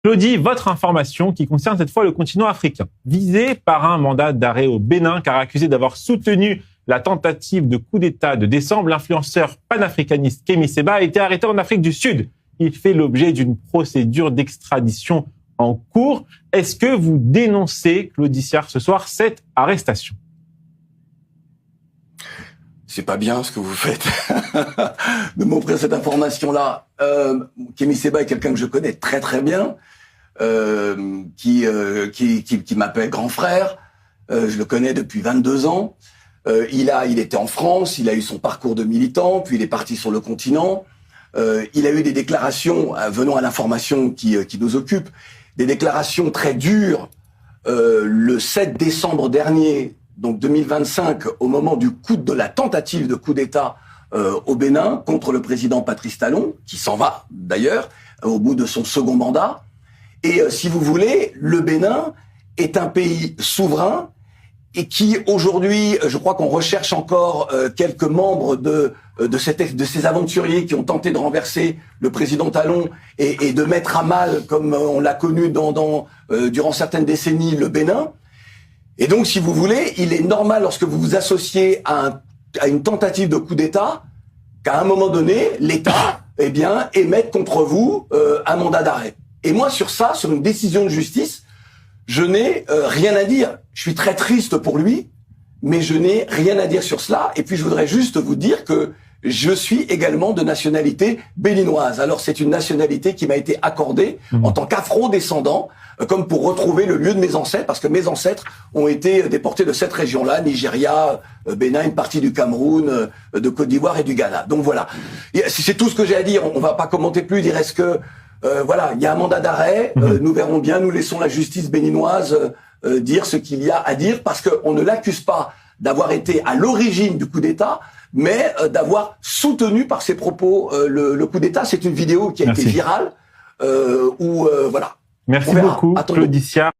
Claudie, votre information qui concerne cette fois le continent africain. Visé par un mandat d'arrêt au Bénin car accusé d'avoir soutenu la tentative de coup d'État de décembre, l'influenceur panafricaniste Kémy Séba a été arrêté en Afrique du Sud. Il fait l'objet d'une procédure d'extradition en cours. Est-ce que vous dénoncez, Claudie Siard, ce soir, cette arrestation? C'est pas bien ce que vous faites de m'offrir cette information-là. Kémy Séba est quelqu'un que je connais très très bien, qui m'appelle grand frère. Je le connais depuis 22 ans. Il était en France, il a eu son parcours de militant, puis il est parti sur le continent. Il a eu des déclarations, venons à l'information qui nous occupe, des déclarations très dures le 7 décembre dernier, donc 2025, au moment de la tentative de coup d'État au Bénin contre le président Patrice Talon, qui s'en va d'ailleurs au bout de son second mandat. Et si vous voulez, le Bénin est un pays souverain et qui aujourd'hui, je crois qu'on recherche encore quelques membres de ces aventuriers qui ont tenté de renverser le président Talon et de mettre à mal, comme on l'a connu durant certaines décennies, le Bénin. Et donc, si vous voulez, il est normal, lorsque vous vous associez à une tentative de coup d'État, qu'à un moment donné, l'État, émette contre vous un mandat d'arrêt. Et moi, sur une décision de justice, je n'ai rien à dire. Je suis très triste pour lui, mais je n'ai rien à dire sur cela. Et puis, je voudrais juste vous dire que je suis également de nationalité béninoise. Alors, c'est une nationalité qui m'a été accordée en tant qu'afro-descendant, comme pour retrouver le lieu de mes ancêtres, parce que mes ancêtres ont été déportés de cette région-là, Nigeria, Bénin, une partie du Cameroun, de Côte d'Ivoire et du Ghana. Donc voilà, c'est tout ce que j'ai à dire. On va pas commenter plus, dire est-ce que il y a un mandat d'arrêt, nous verrons bien, nous laissons la justice béninoise dire ce qu'il y a à dire, parce qu'on ne l'accuse pas d'avoir été à l'origine du coup d'État, mais d'avoir soutenu par ses propos le coup d'État. C'est une vidéo qui a été virale, voilà. Merci beaucoup, Claudie Siard.